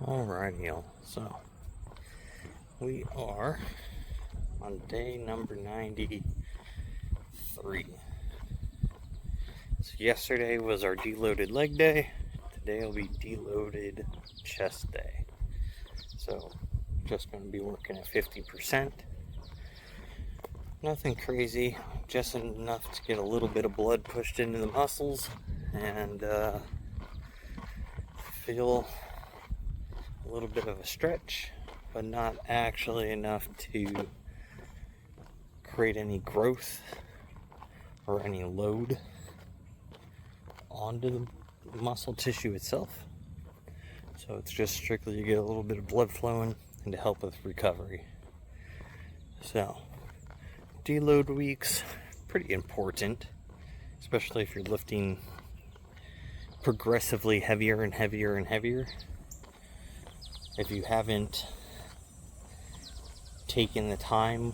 Alrighty, y'all. So we are on day number 93. So yesterday was our deloaded leg day. Today will be deloaded chest day. So just going to be working at 50%. Nothing crazy, just enough to get a little bit of blood pushed into the muscles and feel a little bit of a stretch, but not actually enough to create any growth or any load onto the muscle tissue itself. So it's just strictly to get a little bit of blood flowing and to help with recovery. So deload weeks, pretty important, especially if you're lifting progressively heavier and heavier and heavier. If you haven't taken the time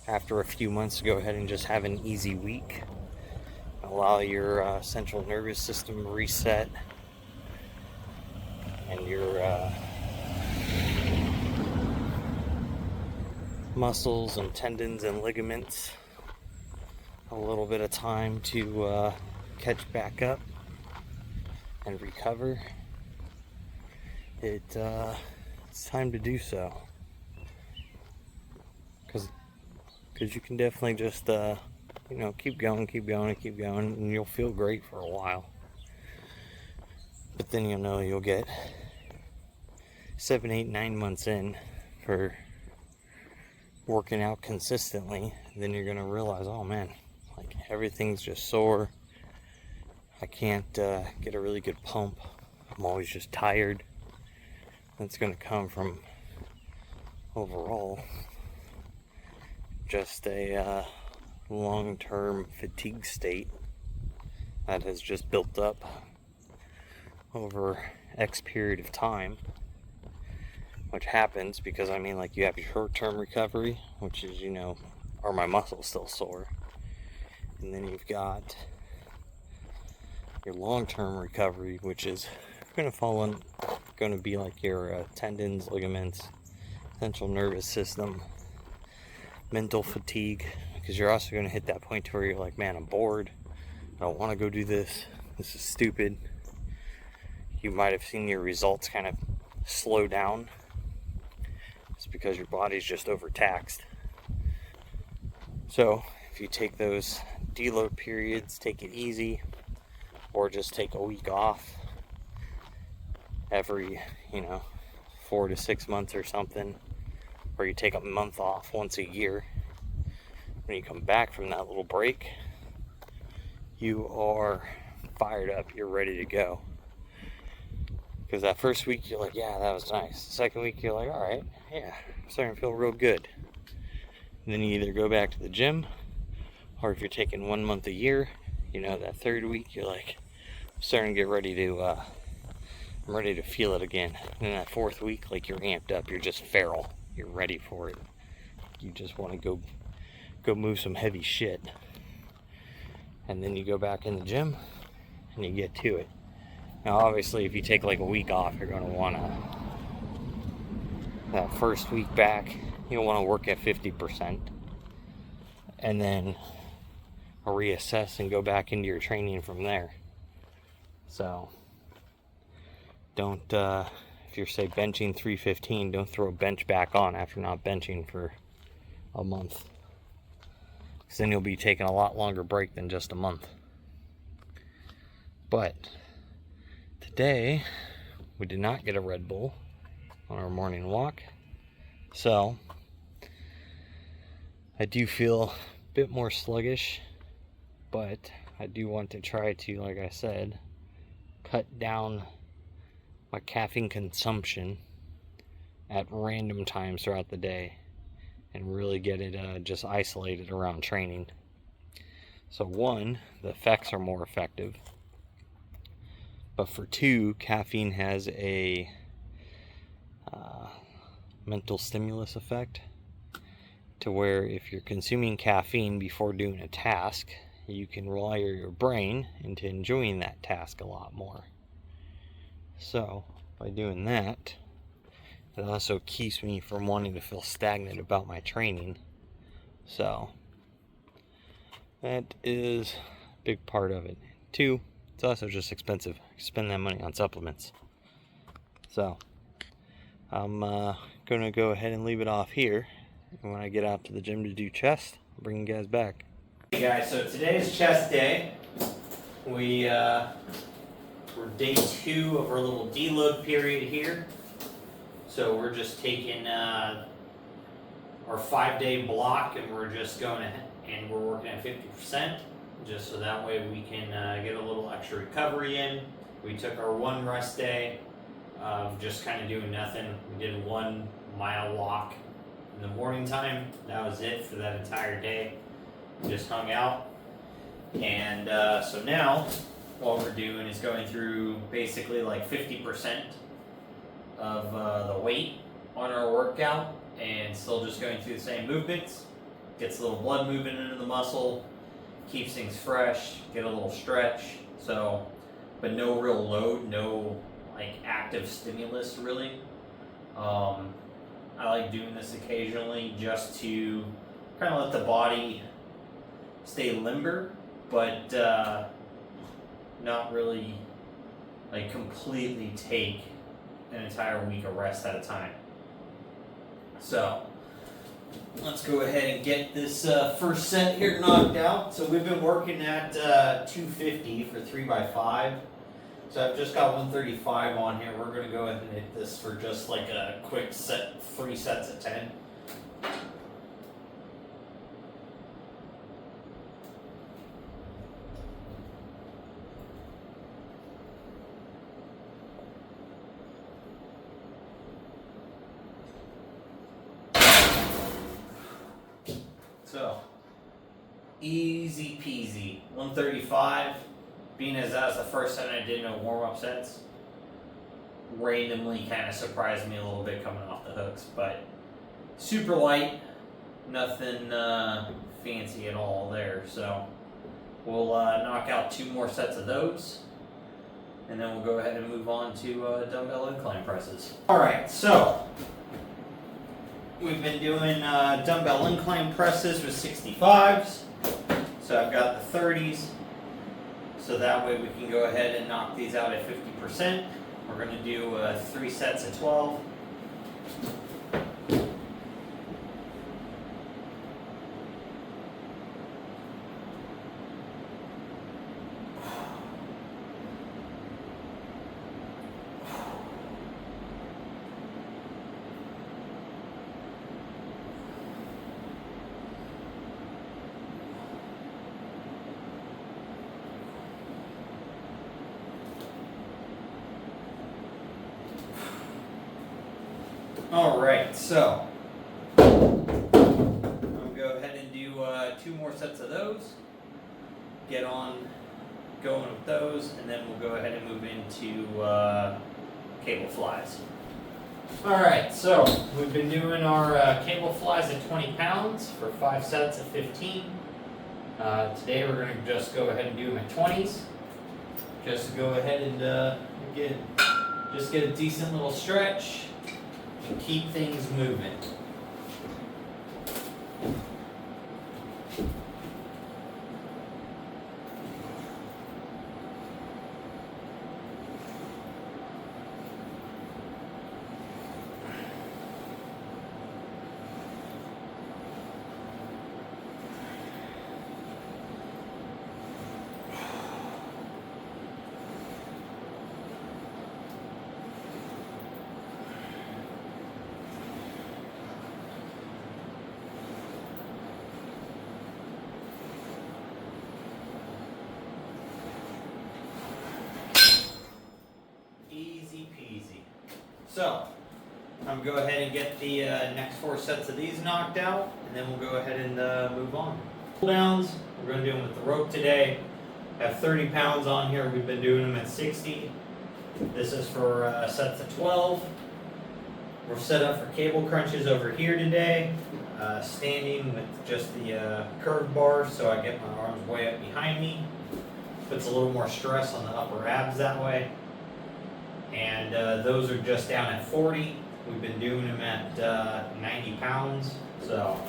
after a few months to go ahead and just have an easy week, allow your central nervous system reset and your muscles and tendons and ligaments a little bit of time to catch back up and recover, it's time to do so, because you can definitely just keep going, and you'll feel great for a while, but then you'll get 7, 8, 9 months in for working out consistently, and then you're gonna realize, oh man, like everything's just sore. I can't get a really good pump. I'm always just tired. That's going to come from overall just a long-term fatigue state that has just built up over X period of time, which happens because you have your short-term recovery, which is, are my muscles still sore? And then you've got your long-term recovery, which is going to be like your tendons, ligaments, central nervous system, mental fatigue, because you're also going to hit that point to where you're like, man, I'm bored, I don't want to go do this is stupid. You might have seen your results kind of slow down. It's because your body's just overtaxed. So if you take those deload periods, take it easy, or just take a week off every 4 to 6 months or something, or you take a month off once a year. When you come back from that little break, you are fired up, you're ready to go. Because that first week you're like, yeah, that was nice. The second week you're like, all right, yeah, I'm starting to feel real good. And then you either go back to the gym, or if you're taking 1 month a year, that third week you're like, I'm starting to get ready to I'm ready to feel it again. And in that fourth week, like, you're amped up, you're just feral, you're ready for it. You just want to go move some heavy shit. And then you go back in the gym and you get to it. Now obviously if you take like a week off, you're going to want to, that first week back, you'll want to work at 50%, and then reassess and go back into your training from there. So don't, if you're say benching 315, don't throw a bench back on after not benching for a month, because then you'll be taking a lot longer break than just a month. But today we did not get a Red Bull on our morning walk, so I do feel a bit more sluggish, but I do want to try to, like I said, cut down my caffeine consumption at random times throughout the day and really get it just isolated around training. So one, the effects are more effective, but for two, caffeine has a mental stimulus effect, to where if you're consuming caffeine before doing a task, you can rewire your brain into enjoying that task a lot more. So by doing that. It also keeps me from wanting to feel stagnant about my training. So that is a big part of it. 2, it's also just expensive. Spend that money on supplements. So I'm gonna go ahead and leave it off here. And when I get out to the gym to do chest, I'll bring you guys back. Hey guys, so today is chest day. We're day 2 of our little deload period here. So we're just taking our 5-day block and we're just going and we're working at 50%, just so that way we can get a little extra recovery in. We took our 1 rest day of just kind of doing nothing. We did a 1-mile walk in the morning time. That was it for that entire day. We just hung out. And so now what we're doing is going through basically like 50% of the weight on our workout and still just going through the same movements. Gets a little blood moving into the muscle, keeps things fresh, get a little stretch. So, but no real load, no like active stimulus really. I like doing this occasionally just to kind of let the body stay limber, but not really like completely take an entire week of rest at a time. So let's go ahead and get this first set here knocked out. So we've been working at 250 for 3x5. So I've just got 135 on here. We're going to go ahead and hit this for just like a quick set, 3 sets of 10. So, easy peasy. 135, being as that was the first set I did no warm-up sets, randomly kind of surprised me a little bit coming off the hooks, but super light, nothing fancy at all there. So we'll knock out 2 more sets of those, and then we'll go ahead and move on to dumbbell incline presses. Alright, so we've been doing dumbbell incline presses with 65s. So I've got the 30s. So that way we can go ahead and knock these out at 50%. We're going to do 3 sets of 12. Alright, so I'm going to go ahead and do 2 more sets of those, get on going with those, and then we'll go ahead and move into cable flies. Alright, so we've been doing our cable flies at 20 pounds for 5 sets of 15. Today we're going to just go ahead and do them at 20s, just to go ahead and get a decent little stretch and keep things moving. Easy peasy. So, I'm going to go ahead and get the next 4 sets of these knocked out, and then we'll go ahead and move on. Pull downs, we're going to do them with the rope today. I have 30 pounds on here. We've been doing them at 60. This is for sets of 12. We're set up for cable crunches over here today, standing with just the curved bar, so I get my arms way up behind me. Puts a little more stress on the upper abs that way. And those are just down at 40. We've been doing them at 90 pounds. So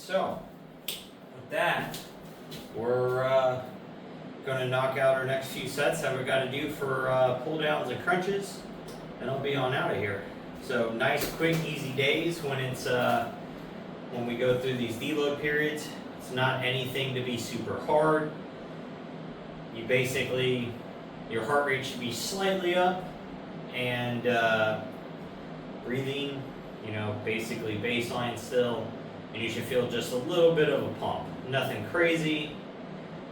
So, with that, we're going to knock out our next few sets that we've got to do for pull downs and crunches, and I'll be on out of here. So, nice, quick, easy days when it's when we go through these deload periods. It's not anything to be super hard. You basically, your heart rate should be slightly up, and breathing, you know, basically baseline still. And you should feel just a little bit of a pump. Nothing crazy.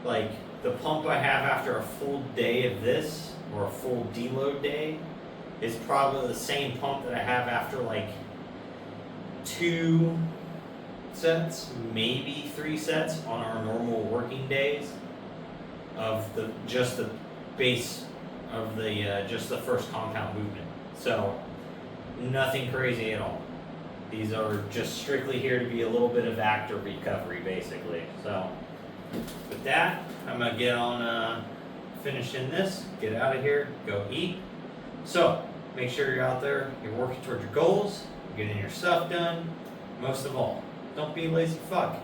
Like the pump I have after a full day of this, or a full deload day, is probably the same pump that I have after like 2 sets, maybe 3 sets on our normal working days of just the base of the just the first compound movement. So nothing crazy at all. These are just strictly here to be a little bit of active recovery, basically. So, with that, I'm going to get on finishing this, get out of here, go eat. So, make sure you're out there, you're working towards your goals, you're getting your stuff done. Most of all, don't be a lazy fuck.